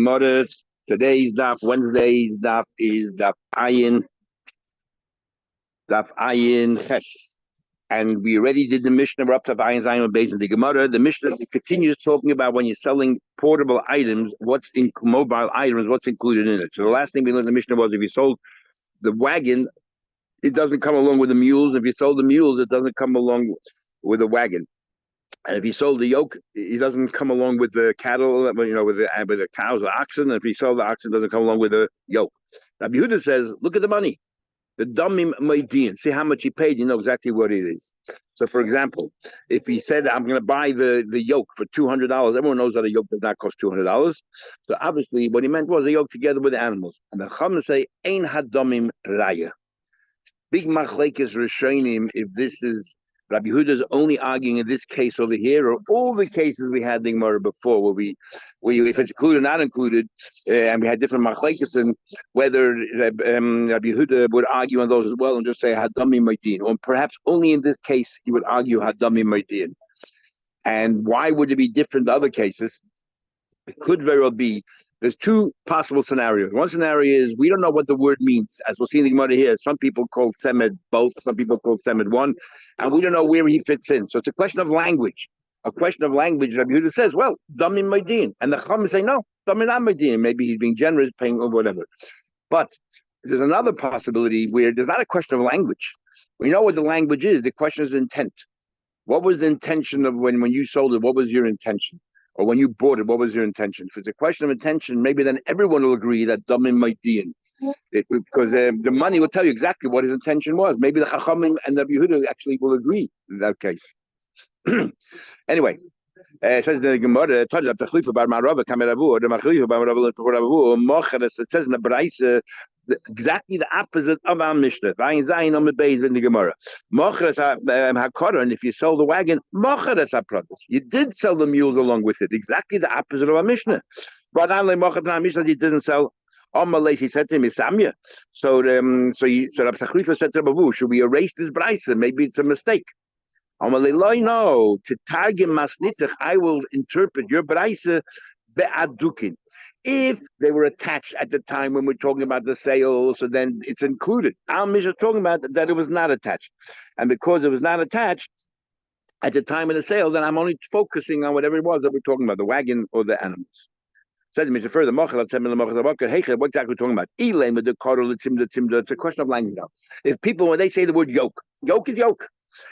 Modest. Today's daf, Wednesday's daf is daf ayin ches. And we already did the Mishnah. We're up to ayin zayin based on the Gemara. The Mishnah continues talking about when you're selling portable items, what's in mobile items, what's included in it. So the last thing we learned in the Mishnah was if you sold the wagon, it doesn't come along with the mules. If you sold the mules, it doesn't come along with the wagon. And if you sold the yoke, it doesn't come along with the cattle, with the cows or oxen. And if you sold the oxen, it doesn't come along with the yoke. Rabbi Yehuda says, look at the money. The damim maidin. See how much he paid. You know exactly what it is. So, for example, if he said, I'm going to buy the yoke for $200, everyone knows that a yoke does not cost $200. So, obviously, what he meant was a yoke together with the animals. And the Chacham say, Ein hadamim raya. Big machlekes rishonim, if this is Rabbi Yehuda is only arguing in this case over here, or all the cases we had the Gemara before, where if it's included or not included, and we had different machlekes, and whether Rabbi Yehuda would argue on those as well and just say hadami ma'idin, or perhaps only in this case he would argue hadami ma'idin. And why would it be different in other cases? It could very well be. There's two possible scenarios. One scenario is we don't know what the word means. As we'll see in the Gemara here, some people call Semed both, some people call Semed one, and we don't know where he fits in. So it's a question of language. A question of language. Rabbi Yehuda says, well, Damim Maidin. And the Chacham say, no, Damim not Maidin. Maybe he's being generous, paying or whatever. But there's another possibility where there's not a question of language. We know what the language is. The question is intent. What was the intention of when you sold it? What was your intention? Or when you bought it, what was your intention? If it's a question of intention, maybe then everyone will agree that damim ma'idin, because the money will tell you exactly what his intention was. Maybe the Chachamim and the Yehuda actually will agree in that case. Anyway, it says in the Gemara, it says in the Braise exactly the opposite of our Mishnah. In the Gemara, and if you sell the wagon, you did sell the mules along with it. Exactly the opposite of our Mishnah. But he didn't sell. He said to him, Samya. So Rav Tachlifa said to Babu, should we erase this Braise? Maybe it's a mistake. No, to targum masnitach, I will interpret your Braise be'adukin. If they were attached at the time when we're talking about the sale, so then it's included. Our Mishnah is talking about that it was not attached. And because it was not attached at the time of the sale, then I'm only focusing on whatever it was that we're talking about, the wagon or the animals. Says the Mishnah further, what exactly we're talking about? It's a question of language now. If people, when they say the word yoke is yoke.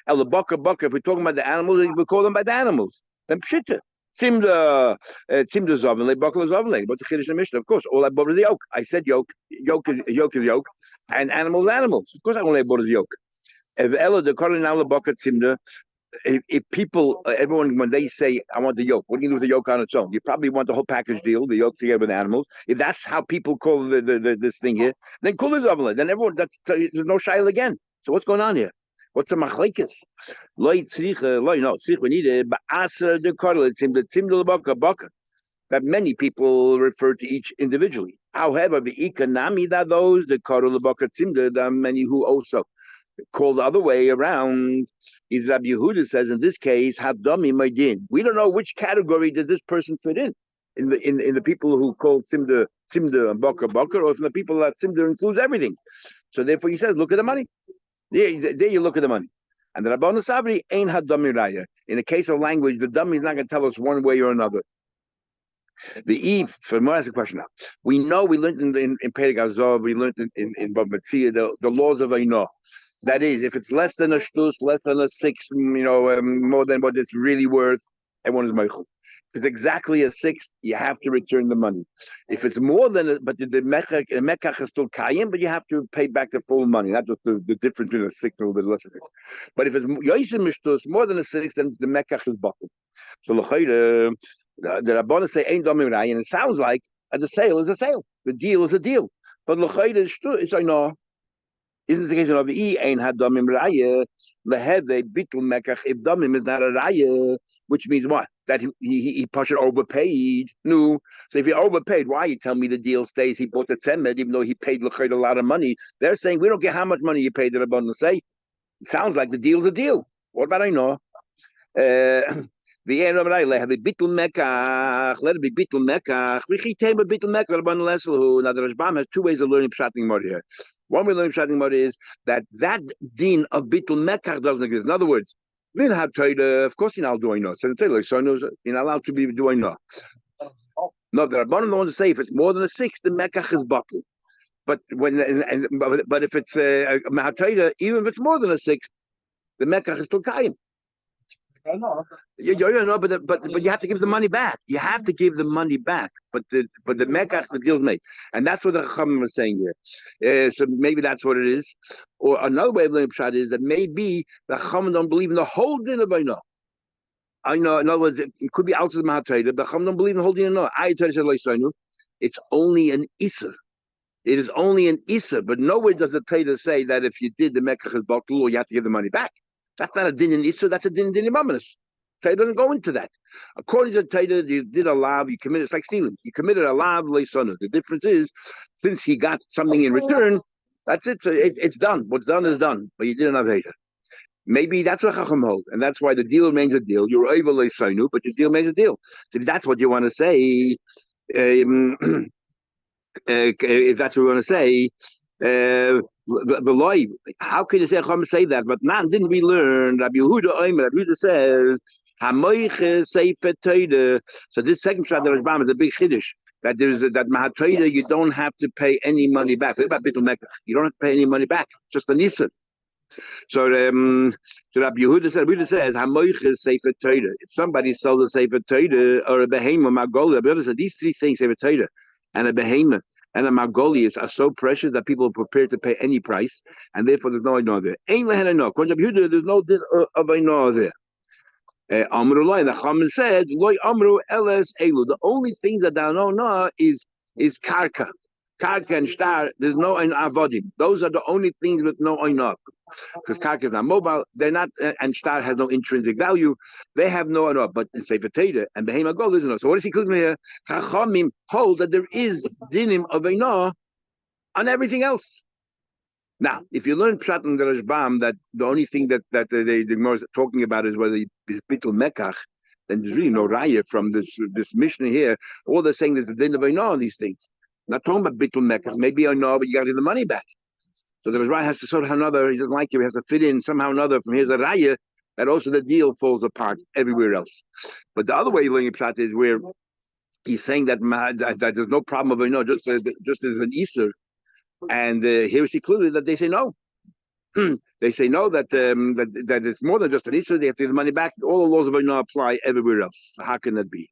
El baka, if we're talking about the animals, we call them by the animals. Then pshita. Tzimda Zovenle, Bakal Zovenle. What's the Chiddush in Mishnah? Of course, all I bought is the yoke. I said yoke. Yoke is yoke. And animals. Of course, I only bought is the yoke. If people, everyone, when they say, I want the yoke, what do you do with the yoke on its own? You probably want the whole package deal, the yoke together with the animals. If that's how people call this thing here, then Kul is Zovenle. Then everyone, there's no shail again. So what's going on here? What's the machlekes? We need it. That many people refer to each individually. However, the economy that those the karol baka tzimda, there are many who also call the other way around. Is Rabbi Yehuda says in this case, hadami maidin. We don't know which category does this person fit in the people who call tzimda and baka, or from the people that tzimda includes everything. So therefore, he says, look at the money. There you look at the money. And the Rabbanu Sabri ain't had dummy raya. In the case of language, the dummy is not going to tell us one way or another. The Eve, for more, ask a question now. We know we learned in Perek Azov, we learned in Bava Basra the laws of Eino. That is, if it's less than a shtus, less than a sixth, more than what it's really worth, everyone is meichel. If it's exactly a sixth, you have to return the money. If it's more than but the mekach is still kayim, but you have to pay back the full money, not just the difference between a sixth and a little bit less than a sixth. But if it's yoisim mishtus, more than a sixth, then the mekach is bottled. So the Rabbana say ain't domim rai, and it sounds like the sale is a sale, the deal is a deal. But l'chayda is shtus. It's I know. Isn't the case of ein had domim raya leheve bittul mekach if domim is not a raya, which means what? That he overpaid. No. So if he overpaid, why you tell me the deal stays? He bought the tzemed even though he paid l'chayda a lot of money. They're saying we don't care how much money you paid. The Rabbanan say it sounds like the deal's a deal. What about I know? The The end of it, have a bitul mekach. Let it be bitul mekach. Vichitem a bitul mekach. Rabban Leselu. Now the Rashbam has two ways of learning pshat Gemara here. One way of learning pshat Gemara is that din of bitul mekach doesn't exist. In other words, min ha'toida. Of course, you're not doing no. So you're not allowed to be doing no. No, the Rabbanim don't want to say if it's more than a 6, the mekach is bottled. But but if it's a mahatoida, even if it's more than a 6, the mekach is still kaim. No, but you have to give the money back. You have to give the money back. But the mekach, the deal's made, and that's what the Chachamim was saying here. So maybe that's what it is. Or another way of learning pshat is that maybe the Chachamim don't believe in the whole din of Bainah. I know. In other words, it could be outside the Mahatrader, but Chachamim don't believe in the whole din of no. It's only an iser. It is only an iser, but nowhere does the Torah say that if you did the mekach is batul, you have to give the money back. That's not a din in iser. That's a din in imaminus. Torah doesn't go into that. According to the Torah, you did a lav, you committed. It's like stealing. You committed a lav leisonu. The difference is, since he got something in return, that's it. So it's done. What's done is done. But you didn't have hater. Maybe that's what Chacham holds, and that's why the deal remains a deal. You're able leisonu, but your deal remains a deal. So if that's what you want to say. If that's what we want to say, how can you say that? But now didn't we learn? Rabbi Yehuda says, so this second shot that Rashbam is a big chiddush. That there's that mahatoida, you don't have to pay any money back. What about bitul mekach? You don't have to pay any money back. Just a nisan. So Rabbi Yehuda says, "Hamoiches sefer Torah." If somebody sold a sefer Torah or a behema magoli, Rabbi Yehuda said these three things: sefer Torah and a behema and a magoli are so precious that people are prepared to pay any price, and therefore there's no inor there. Ain't lehen inor. According to Rabbi Yehuda, there's no din of inor there. Amru loy. The Chachamim said, "Loy amru eles elu." The only thing that there no is karka. Karka and shtar, there's no ein avodim. Those are the only things with no einah. Because karka is not mobile, they're not, and shtar has no intrinsic value. They have no einah. But in sefer Torah and behema gold isn't. So what is he including here? Chachamim hold that there is dinim of einah on everything else. Now, if you learn pshat and the Rashbam that the only thing that the Gemara is talking about is whether it's bitul mekach, then there's really no raya from this Mishnah here. All they're saying is the din of einah on these things. Not talking about bitul mekach. Maybe I know, but you got to give the money back. So the Rashbam has to sort of another. He doesn't like it. He has to fit in somehow or another. From here's a raya that also the deal falls apart everywhere else. But the other way you're learning pshat is where he's saying that there's no problem of just as an Easter. And here is included that they say no. They say no, that it's more than just an issue. They have to give the money back. All the laws of Einah apply everywhere else. So how can that be?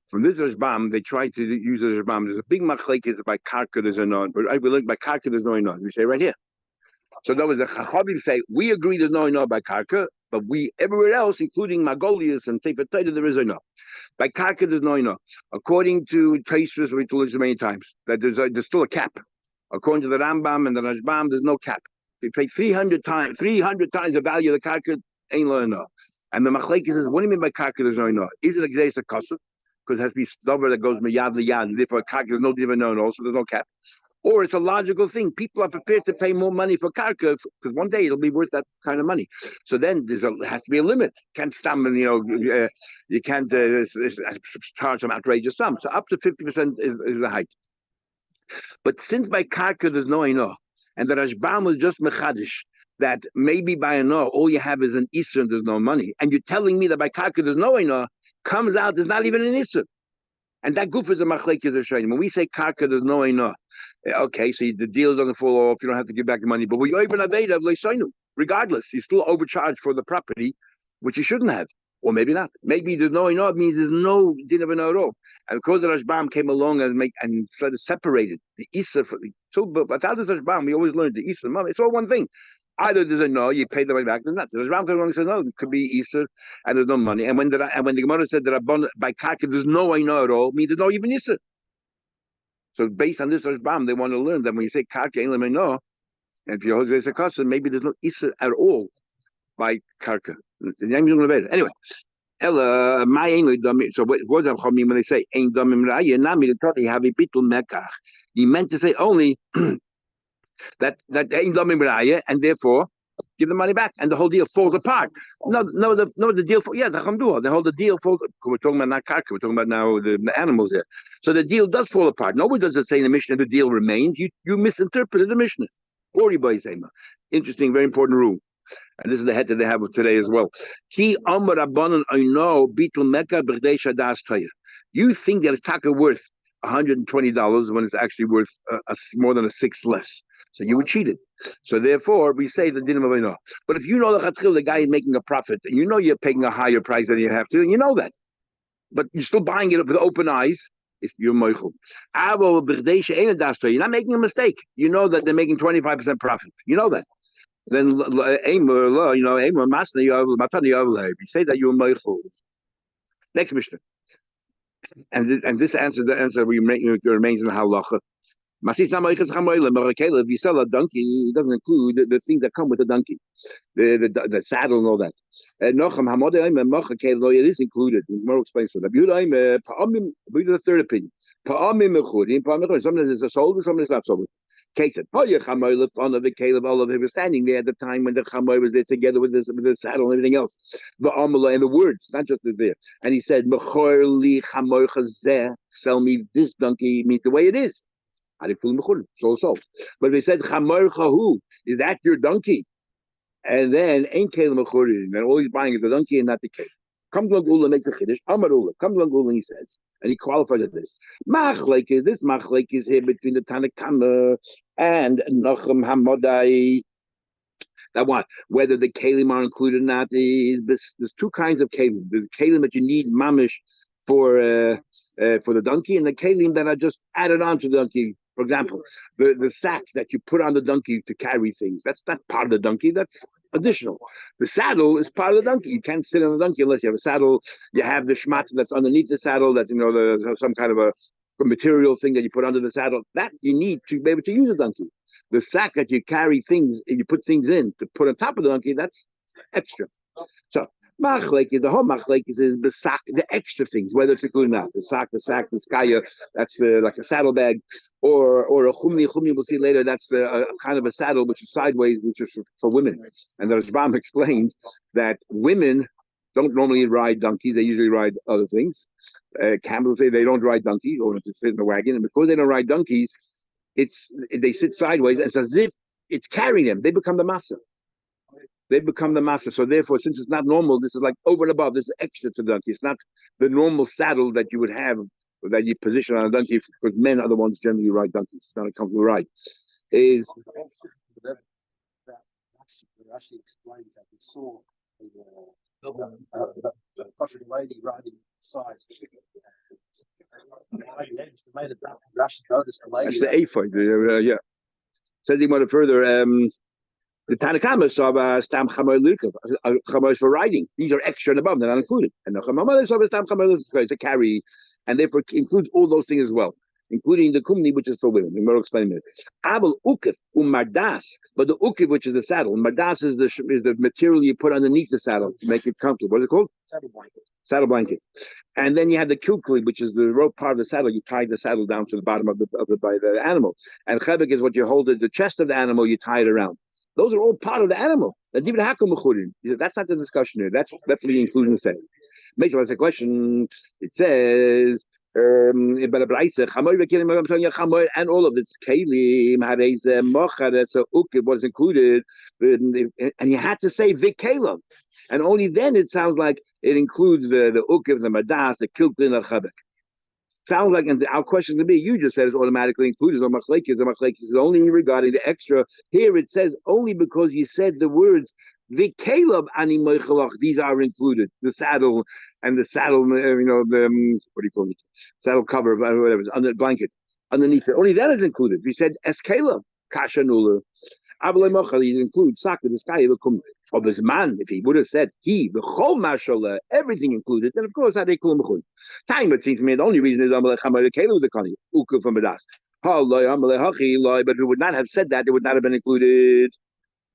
From this Rashbam, they try to use the Rashbam. There's a big machlekes by karka, there's a non. But we learn by karka, there's no Einah. We say right here. So that was the Chachamim say, we agree there's no Einah by karka, but we everywhere else, including Magolius and Sefer Torah, there is Einah. By karka, there's no Einah. According to Taisvis, we told you many times that there's still a cap. According to the Rambam and the Rashbam, there's no cap. If you pay 300 times the value of the karka, ain't no Einah. And the machlekes says, what do you mean by karka? There's no Einah? Is it a gzeis kasuf? Because it has to be stubborn that goes miyad liyad, and therefore karka there's no divan no, so there's no cap. Or it's a logical thing. People are prepared to pay more money for karka because one day it'll be worth that kind of money. So then there has to be a limit. You can't stam, you can't charge some outrageous sum. So up to 50% is the height. But since by karka there's no einah, and the Rashbam was just mechadish that maybe by einah all you have is an isra and there's no money, and you're telling me that by karka there's no einah, comes out there's not even an isra. And that goof is a machlekes of shayim. When we say karka, there's no einah. Okay, so the deal doesn't fall off. You don't have to give back the money. But we even aveda leisaynu. Regardless, you still overcharged for the property, which you shouldn't have, or maybe not. Maybe there's no einah. It means there's no din of einah at all. And because the Rashbam came along and sort of separated the isra. So, but without this Rashbam, we always learned the isra. It's all one thing. Either there's a no, you pay the money back, there's not. The Rashbam comes along and says no, it could be Isser and there's no money. And when the Gemara said that by karka there's no Einah at all, means there's no even Isser. So based on this Rashbam, they want to learn that when you say karka ain't Einah, and if you're Jose Sakasa, maybe there's no Isser at all by karka. Anyway, Ella my ain't dummy. So what does that mean when they say ain't dummy raya? Nami the Torah have a bitul mekach. He meant to say only that ain't dummy raya, and therefore give the money back, and the whole deal falls apart. The deal. The Hamdua, the whole deal falls. We're talking about not karka. We're talking about now the animals there. So the deal does fall apart. Nobody does it say in the Mishnah the deal remained. You misinterpreted the Mishnah. Interesting, very important rule. And this is the head that they have today as well. You think that it's taka worth $120 when it's actually worth more than a sixth less. So you were cheated. So therefore, we say the din of Avino. But if you know the guy is making a profit, and you know you're paying a higher price than you have to, you know that. But you're still buying it with open eyes, if you're moichel. You're not making a mistake. You know that they're making 25% profit. You know that. Then you say that you're moichel. Next Mishnah. And this answer, the answer remains in the halacha. If you sell a donkey, it doesn't include the things that come with the donkey, the saddle and all that. It is included. More explains it. The third opinion. Sometimes it's a sold, sometimes it's not sold. Kate said, the Caleb Olive, he was standing there at the time when the Chamoy was there together with the saddle and everything else. The Amala and the words, not just there. And he said, sell me this donkey, meet the way it is. So. But they said, is that your donkey? And then ain't Caleb and all he's buying is a donkey and not the Caleb. Comes along Ula makes a chiddush. Amar Ula comes along Ula, he says, and he qualified at this. This machlek is here between the Tanakama and Nachum Hamadai. That what? Whether the kalim are included or not is there's two kinds of kalim. There's kalim that you need mamish for the donkey, and the kalim that are just added on to the donkey. For example, the sack that you put on the donkey to carry things, that's not part of the donkey, that's additional. The saddle is part of the donkey. You can't sit on the donkey unless you have a saddle. You have the shmat that's underneath the saddle, that's some kind of a material thing that you put under the saddle. That you need to be able to use a donkey. The sack that you carry things, you put things in to put on top of the donkey, that's extra. So the whole machlek is the extra things, whether it's included or not. The sack, the skaya, that's like a saddlebag, or a chumni. We'll see later. That's a kind of a saddle which is sideways, which is for women. And the Rashbam explains that women don't normally ride donkeys; they usually ride other things. Camels say they don't ride donkeys, or to sit in the wagon, and because they don't ride donkeys, they sit sideways. It's as if it's carrying them. They become the masa. They become the master. So therefore, since it's not normal, this is like over and above. This is extra to the donkey. It's not the normal saddle that you would have, that you position on a donkey, because men are the ones generally ride donkeys. It's not a comfortable ride. Rashi explains that he saw the Prussian lady riding side. That's the ephod. Yeah. Says he wanted further. The Tanakama saw stam chamoy for riding. These are extra and above; they're not included. And the Chamamah saw stam chamoy to carry, and therefore includes all those things as well, including the kumni, which is for women. We will explain it. Abel ukif umardas, but the ukif, which is the saddle, mardas is the material you put underneath the saddle to make it comfortable. What is it called? Saddle blanket. Saddle blanket. And then you have the kilkli, which is the rope part of the saddle. You tie the saddle down to the bottom of the animal. And chebek is what you hold at the chest of the animal. You tie it around. Those are all part of the animal. That's not the discussion here. That's definitely including the same. Makes a question. It says, and all of it's kalim, was included, and you had to say vikalim, and only then it sounds like it includes the ukiv, the madas, the kilkin, the chabek. Sounds like, and our question to be, you just said it's automatically included. The machlekes is only regarding the extra. Here it says only because you said the words the Caleb ani moichalach. These are included. The saddle and the saddle, the what do you call it? Saddle cover, whatever, under blanket underneath it. Only that is included. We said es Caleb kasha nula. Avalei mochal. He includes saka. This guy will come of his man. If he would have said he the whole mashallah, everything included, then of course how they call him. Time, it seems to me, the only reason is Amalei Chamalei Caleb the Kani Uku from Badas. But if it would not have said that, it would not have been included.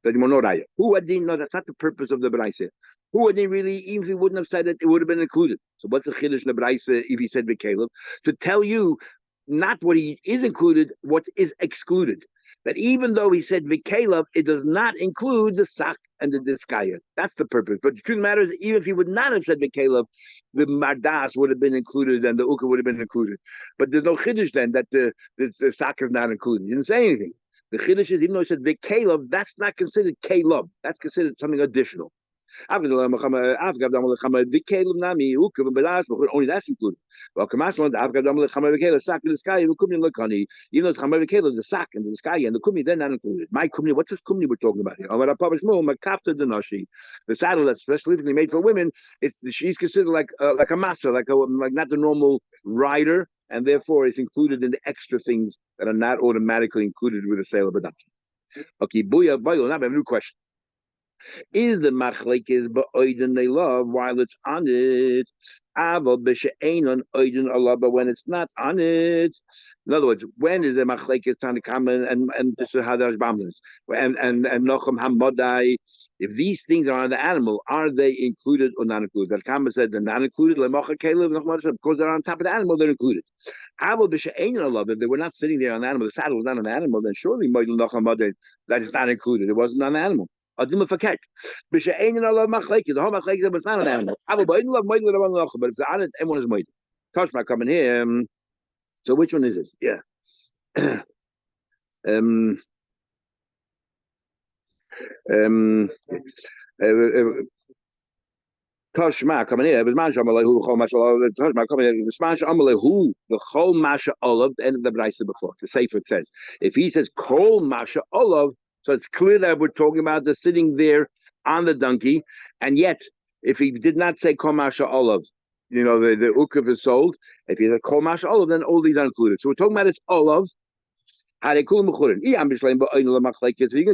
Who had no, that's not the purpose of the Braisa. Who had really, even if he wouldn't have said it, it would have been included. So what's the chiddush in the Braisa if he said the Caleb? To tell you not what he is included, what is excluded. that even though he said Vikalev, it does not include the Sak and the Diskaya. That's the purpose. But the truth of the matter is, even if he would not have said Vikalev, the Mardas would have been included and the Uka would have been included. But there's no Chiddush then that the Sak is not included. He didn't say anything. The Chiddush is, even though he said Vikalev, that's not considered Kalov. That's considered something additional. Only that's included. Well, Kamash one, I've got the sack in the sky, even though the sack and the sky and the kumni, they're not included. My kumni, what's this kumni we're talking about here? The saddle that's specifically made for women, she's considered like a massa, like not the normal rider, and therefore it's included in the extra things that are not automatically included with the sale of a donkey. Okay, booyah, now I have a new question. Is the machlekes ba'oiden they love while it's on it? Aval b'she'enon oiden Allah, but when it's not on it. In other words, when is the machlekes tanakam and this is how there's bamblers and nochem hamadai? If these things are on the animal, are they included or not included? The Kama said they're not included. Lemocha kelev because they're on top of the animal, they're included. Aval b'she'enon Allah, if they were not sitting there on the animal, the saddle was not on the animal, then surely that is not included. It wasn't on the animal. Adima faket. B'she'einin alav machlekes. The whole machlekes was not an animal. But if it's on it, everyone is moed. Toshma coming here. So which one is it? Yeah. Toshma coming here. B'zman shamalahu chol mashallah. Toshma coming here. B'zman shamalahu the chol masha olav. The end of the brayse before. The sefer says if he says kol masha olav. So it's clear that we're talking about the sitting there on the donkey, and yet if he did not say komasha olive, the ukav is sold. If he said komasha olive, then all these are included. So we're talking about it's olive. So you can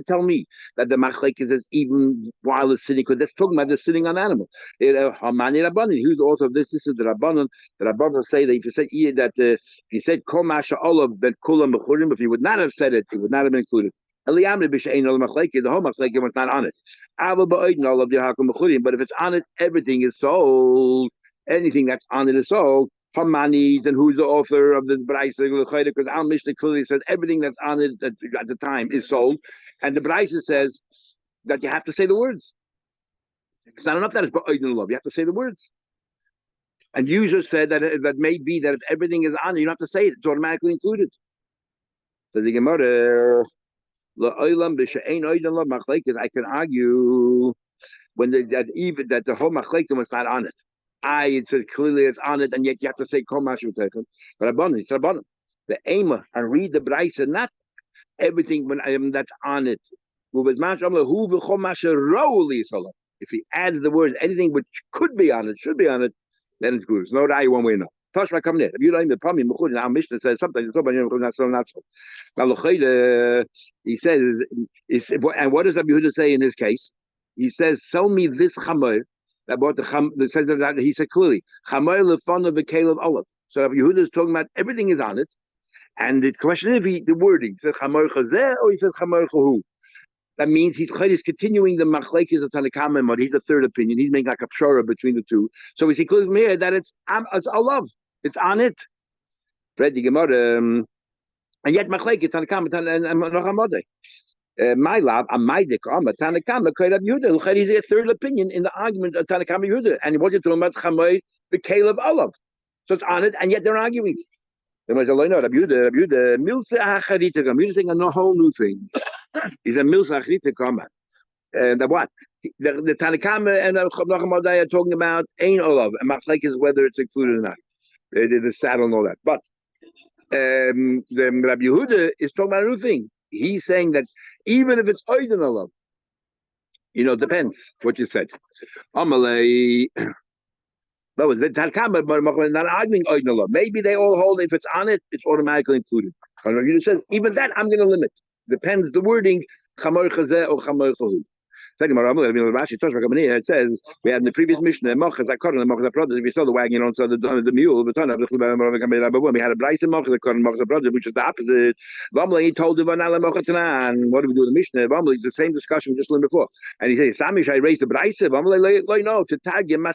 tell me that the machlekes is even while it's sitting, because that's talking about the sitting on animal. Who's the author of this? This is the Rabbanon. The Rabbanon say that if you said komasha olive, then kulam b'churim. If he would not have said it, it would not have been included. The whole machlekes was not on it. But if it's on it, everything is sold. Anything that's on it is sold. Hamanis, and who's the author of this Braisa? Because Al Mishnah clearly says everything that's on it at the time is sold. And the Braisa says that you have to say the words. It's not enough that it's ba'oidin love. You have to say the words. And you just said that may be that if everything is on it, you don't have to say it. It's automatically included. Says the Gemara. I can argue when that the whole machlekes was not on it. It says clearly it's on it, and yet you have to say kol mashu techen. But it's rabbanon. The aima and read the brayse, not everything when that's on it. If he adds the words anything which could be on it, should be on it, then it's good. It's no rai one way or another. Toshma come there. If you don't the problem, our Mishnah says sometimes it's not so not so. Now, he says, and what does Rabbi Yehuda say in his case? He says, "Sell me this chamer." About the says that he said clearly, "Chamer lefana v'kelev olive." So Rabbi Yehuda is talking about everything is on it, and the question is the wording. He says chamer chazeh or he says chamer chahu. That means he's continuing the machlekes of Tanakama, but he's the third opinion. He's making like a pshara between the two. So we see clearly from here that it's olav. It's on it. Ready Gemara, and yet machlekes Tanakama and Nochamadei. My love, a maidik, Tanakama, Kairab Yehuda. He's a third opinion in the argument of Tanakama Yehuda, and what's it talking about? Chamay b'kelev olav. So it's on it, and yet they're arguing. Rabbi Yehuda, milsa acharita. Yehuda saying a whole new thing. He's a milsa acharita comment. The what? The Tanakama and Nochamadei are talking about ain olav, and machlekes is whether it's included or not. The saddle and all that. But the Rabbi Yehuda is talking about a new thing. He's saying that even if it's oiden olav, depends what you said. Amalei, but the Tanakama not arguing oiden olav. Maybe they all hold if it's on it, it's automatically included. You says even that I'm going to limit. Depends the wording. Chamor chazeh or chamor chahu. It says we had in the previous mission if you sell the wagon, you don't sell the mule. We had a Bryce and which is the opposite. He told him what do we do in the mission? It's the same discussion we just learned before. And he says, Sami, should I raise the Bryce? No, to tag him.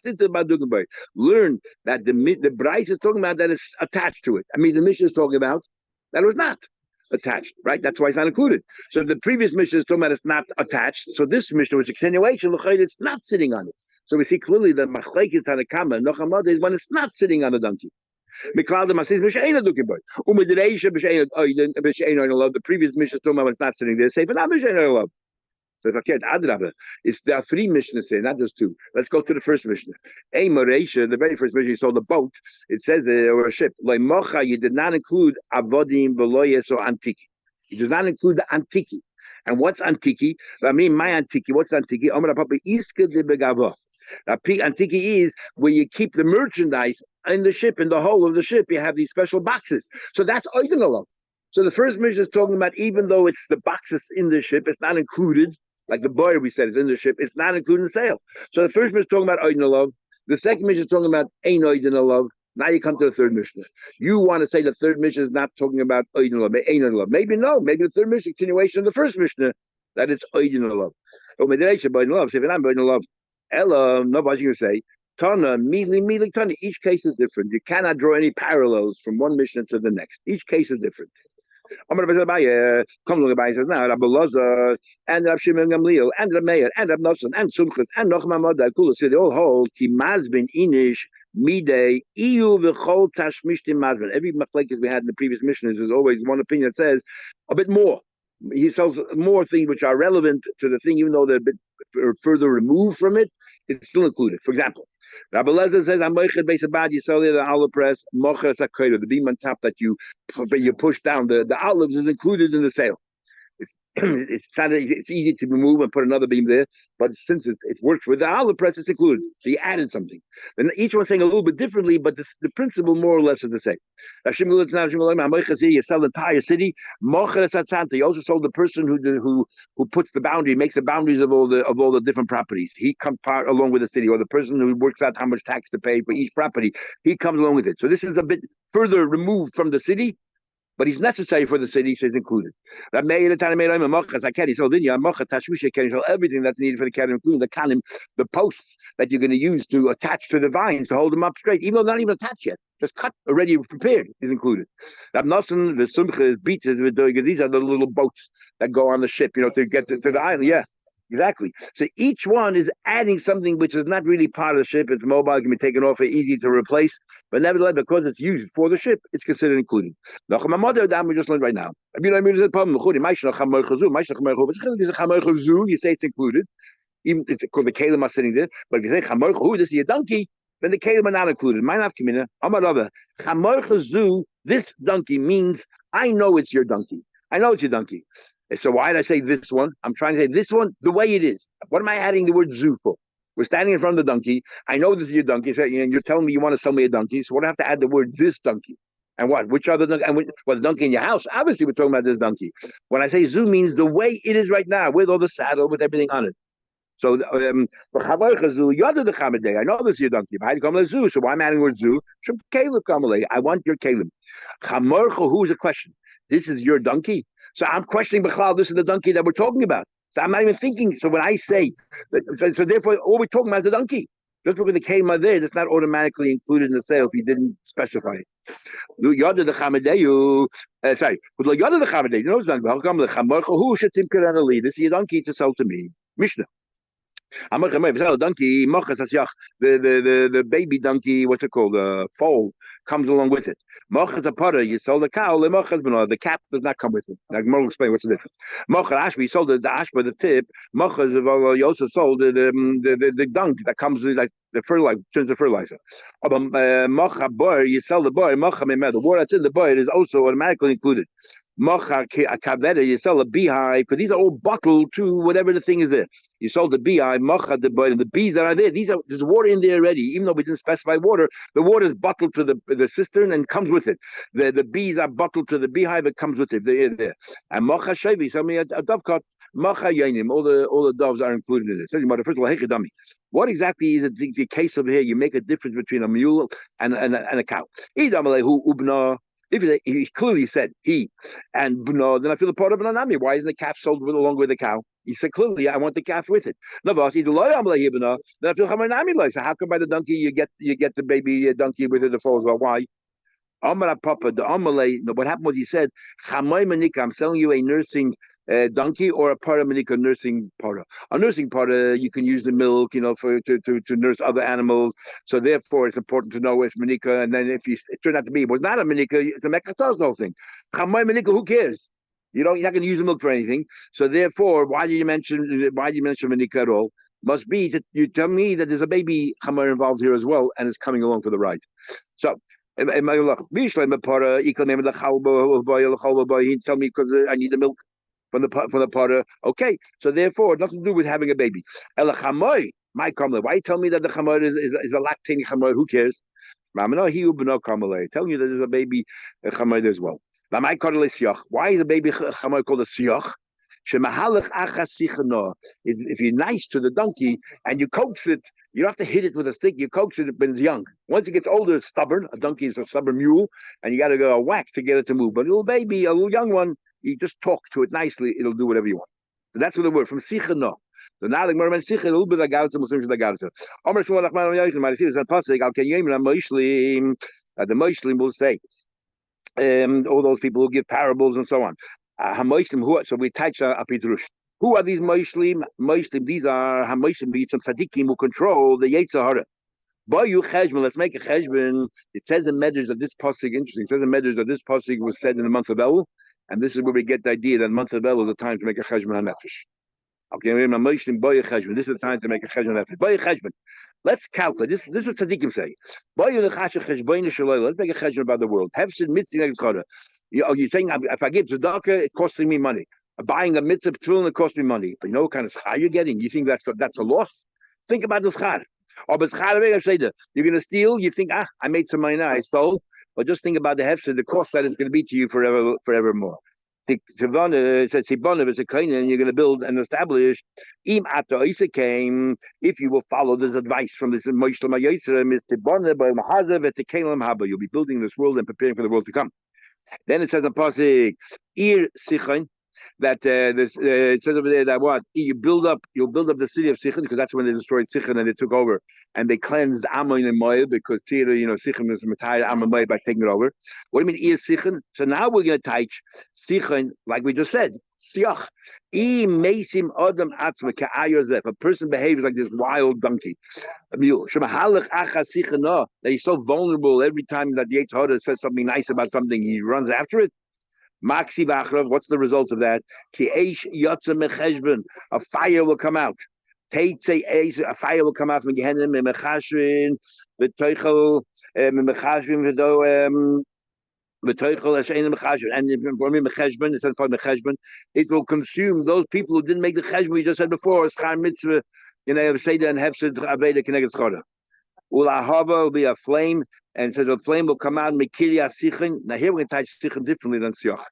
Learn that the Bryce is talking about that it's attached to it. I mean the mission is talking about that it was not. attached, right? That's why it's not included. So the previous Mishnah is talking about it's not attached. So this Mishnah, which is a continuation, it's not sitting on it. So we see clearly that Machlekes Tanakama Nochamad is when it's not sitting on a donkey. The previous Mishnah is talking about when it's not sitting there. Say, but not Mishnah. So if I can't adrabah, there are three Mishnahs here, not just two. Let's go to the first Mishnah. A Mareisha, the very first Mishnah, you saw the boat. It says or a ship. Like Mocha, you did not include avodim, veloyes, or antiki. You did not include the antiki. And what's antiki? I mean, my antiki. What's antiki? Amar Papa iska de begavo. Antiki is where you keep the merchandise in the ship, in the hull of the ship. You have these special boxes. So that's oidenolov. So the first Mishnah is talking about even though it's the boxes in the ship, it's not included. Like the boy we said is in the ship, it's not included in the sale. So the first Mishnah is talking about Oidin the second Mishnah is talking about Ein Oidin. Now you come to the third Mishnah. You want to say the third Mishnah is not talking about Oidin Ein Oidin. Maybe no. Maybe the third Mishnah is continuation of the first Mishnah that it's Oidin Olav. Say if I'm Oidin Ella, nobody's going to say Tana, Mili, Tana. Each case is different. You cannot draw any parallels from one Mishnah to the next. Each case is different. Amar Abaye, come along Abaye says now Rabbi Lazar and Rab Shimon Gamliel and Rab Meir and Rab Nosson and Sumchus and Nochma Moda Kula. So they all hold Ki Mazbin Inish Midei Iu V'Chol Tashmishtim Mazbin. Every machlekes we had in the previous missions is always one opinion that says a bit more. He sells more things which are relevant to the thing, even though they're a bit further removed from it. It's still included. For example, Rabbi Lezer says, "I'm moichet beisabad yisrael the olive press mocher sakoyda." The beam on top that you push down the olives is included in the sale. It's easy to remove and put another beam there, but since it works with the olive press, it's included. So you added something. And each one's saying a little bit differently, but the principle more or less is the same. You sell the entire city. You also sold the person who puts the boundary, makes the boundaries of all the different properties. He comes part along with the city, or the person who works out how much tax to pay for each property. He comes along with it. So this is a bit further removed from the city, but he's necessary for the city, so he's included. He sold everything that's needed for the cattle, including the kanim, the posts that you're going to use to attach to the vines to hold them up straight, even though they're not even attached yet. Just cut, already prepared, is included. These are the little boats that go on the ship, to get to the island. Yeah. Exactly. So each one is adding something which is not really part of the ship. It's mobile, it can be taken off, it's easy to replace. But nevertheless, because it's used for the ship, it's considered included. We just learned right now. You say it's included, even if the kalim are sitting there. But if you say this is a donkey, then the kalim are not included. This donkey means I know it's your donkey. I know it's your donkey. So why did I say this one? I'm trying to say this one the way it is. What am I adding the word zoo for? We're standing in front of the donkey. I know this is your donkey. So, you're telling me you want to sell me a donkey. So what do I have to add the word this donkey? And what? Which other donkey? And the donkey in your house. Obviously, we're talking about this donkey. When I say zoo means the way it is right now, with all the saddle, with everything on it. So I know this is your donkey. So why am I adding the word zoo? I want your Caleb. Who is a question? This is your donkey. So I'm questioning B'chlal, this is the donkey that we're talking about. So I'm not even thinking. So when I say, so therefore, all we're talking about is the donkey. Just because the came out there, that's not automatically included in the sale if you didn't specify it. Sorry. This is your donkey to sell to me. Mishnah. Donkey, the baby donkey, what's it called? The foal comes along with it. Mochas a potter, you sold the cow, the cap does not come with it. Now, I'll explain what's the difference. Mochas ashba, you sold the ashba, the tip. Mochas, you also sold the dung that comes with like the fertilizer, turns to fertilizer. Mocha boy, you sell the boy. Mocha the water that's in the boy is also automatically included. Mocha kaveda, you sell a beehive, because these are all bottled to whatever the thing is there. You sold the beehive, mocha the boy, and the bees that are there. There's water in there already, even though we didn't specify water. The water is bottled to the cistern and comes with it. The bees are bottled to the beehive, it comes with it. They're there. And mocha shevi, so a dovecot. Macha yainim, all the doves are included in it. Says first of all, hechidami. What exactly is the case over here? You make a difference between a mule and a cow. If he clearly said he and bno, then I feel a part of bananami. Why isn't the calf sold along with the cow? He said clearly, I want the calf with it. No, but then I feel chamanami like. So how come by the donkey you get the baby donkey with it the foal as well? Why? Amar Papa, the Amalei. No, what happened was he said, "Chamay manika, I'm selling you a nursing donkey or a paramanica nursing para. A nursing para, you can use the milk, for to nurse other animals. So therefore, it's important to know if manika. And then if it turned out to be it was not a manika, it's a mekatos whole thing. Chamay manika, who cares? You're not going to use the milk for anything. So therefore, why do you mention manika at all? Must be that you tell me that there's a baby chamar involved here as well, and it's coming along for the ride. So. He tell me because I need the milk from the potter. Okay, so therefore, nothing to do with having a baby. My kamala. Why tell me that the chamor is a lactating chamor? Who cares? Mamano he ubno kamala. Telling you that there's a baby chamor as well. My kamala siach. Why is a baby chamor called a siach? If you're nice to the donkey and you coax it, you don't have to hit it with a stick. You coax it when it's young. Once it gets older, it's stubborn. A donkey is a stubborn mule, and you got to go a whack to get it to move. But a little baby, a little young one, you just talk to it nicely. It'll do whatever you want. So that's what the word from sichano. So now the Gemara mentions a little bit of gauta, Muslims the gauta. Omer Shmuel Nachman Yochanan, I see this on pasuk. Al ken yemin Moishlim. The Moishlim will say, all those people who give parables and so on. So we touch a pidrush. Who are these Moishlim? Moishlim, these are Hamoishlim, some tzaddikim who control the Yetzer Hara. Bayu cheshbon, let's make a cheshbon. It says in Medrash that this pasuk, interesting, it says in Medrash that this pasuk was said in the month of Elul, and this is where we get the idea that the month of Elul is the time to make a cheshbon hanefesh. Okay, Moishlim, Bayu cheshbon, this is the time to make a cheshbon hanefesh. Bayu cheshbon. Let's calculate. This is what tzaddikim say. Bayu nechashe cheshbon shaloi. Let's make a cheshbon about the world. Hefsed mitzvah chara. You're saying if I give tzedakah, it's costing me money. Buying a mitzvah tefillin, it costs me money. But you know what kind of schar you're getting? You think that's a loss? Think about the schar. Or you're going to steal. You think, I made some money now. I stole. But just think about the hefsed, the cost that it's going to be to you forevermore. It says it's a kain, and you're going to build and establish. If you will follow this advice from this you'll be building this world and preparing for the world to come. Then it says in pasuk, Ir Sichon, that it says over there that what you'll build up the city of Sichon, because that's when they destroyed Sichon and they took over and they cleansed Ammon and Moab, because Sichon was retired Ammon and Moab by taking it over. What do you mean Ir Sichon? So now we're going to touch Sichon, like we just said, Siach. If a person behaves like this wild donkey, a mule, that he's so vulnerable every time that the Yetzer Hara says something nice about something, he runs after it. Maxi Bachrav, what's the result of that? A fire will come out. A fire will come out from Gehenna, and it will consume those people who didn't make the cheshbon we just said before. Schar mitzvah, Seder and Hefsed Aveda Keneged Schara. Ulahava will be a flame, and so the flame will come out. Mikirya Sichon. Now here we're going to touch Sichon differently than Siach.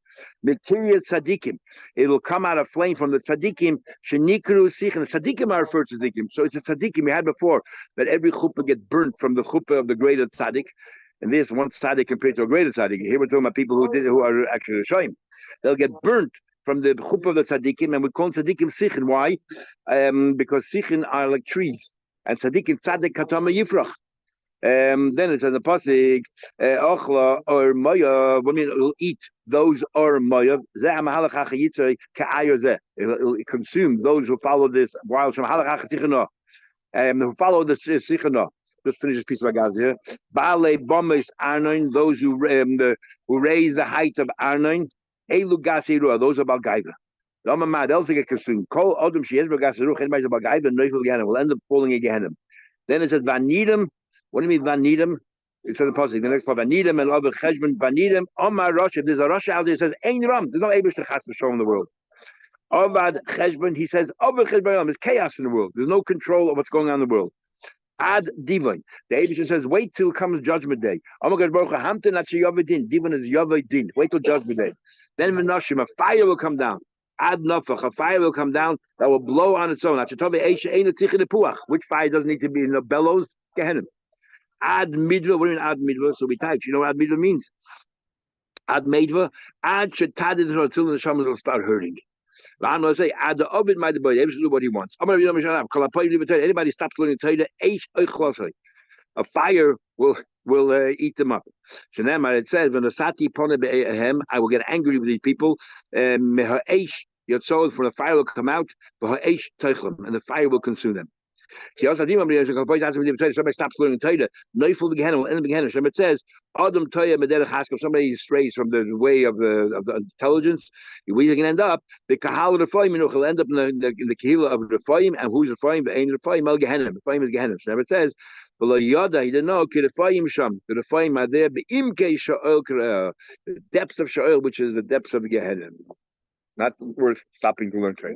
Mikirya Tzadikim. It will come out a flame from the Tzadikim. Shenikru Sichon. The Tzadikim are referred to Tzadikim. So it's a Tzadikim we had before that every chuppah gets burnt from the chuppah of the greater Tzadik. And this one tzaddik compared to a greater tzaddik. Here we're talking about people who are actually Rishonim. They'll get burnt from the chuppah of the tzaddikim, and we call tzaddikim sichon. Why? Because sichon are like trees, and tzaddikim tzaddik katama yifrach. Then it says in the pasuk, ochla or maya. What mean? It'll eat those or maya. It'll consume those who follow this wild who follow the sichon. Just finish this piece of Agaz here. Bale Bomis Arnon, those who raise the height of Arnon, Elu Gasirua, those are Balgaiva. The Amamad else get consumed. Kol Odom Shiezba Gasiruch, anybody's Balgaiva, Neufel Gehenim, will end up falling in Gehenim. Then it says Vanidam. What do you mean Vanidam? It says the positive. The next part, Vanidam and Love Cheshbon, Vanidam, Omar Rosh. If there's a Rosh out there, it says Ein Ram. There's no Abish to Chas show in the world. Ovad Cheshbon, he says, Ovad Cheshbon, there's chaos in the world. There's no control of what's going on in the world. Ad divine. The Abishah says, wait till comes judgment day. Divine is Yavadin. Wait till judgment day. Then Menashim, a fire will come down. Ad nafach, a fire will come down that will blow on its own. Which fire doesn't need to be in the bellows? Gehenim. Ad midva, what do you mean ad midva? So we type. You know what ad midva means? Ad midva, ad shetadid until the shamas will start hurting. I'm going to say, Ad the Ovid might do what he wants. Anybody stops learning Torah, a fire will eat them up. Shneimar, it says, "When Asati pone be'ehem, I will get angry with these people. Meha'esh yotzol, for the fire will come out. Meha'esh teichlem, and the fire will consume them." Somebody stops learning Torah. Neufel the Gehenna will end the Gehenna. It says, "Adam Toya Mederech Haskell." Somebody strays from the way of the intelligence. We can end up the Kahal Refaim. He'll end up in the Kehila of Refaim, and who's Refaim? The Ein Refaim El Gehenna. Refaim is Gehenna. It says, "Below Yada," he didn't know. Refaim Sham. The Refaim are there. The Imke Sha'ol, the depths of Sha'ol, which is the depths of the Gehenna. Not worth stopping to learn Torah.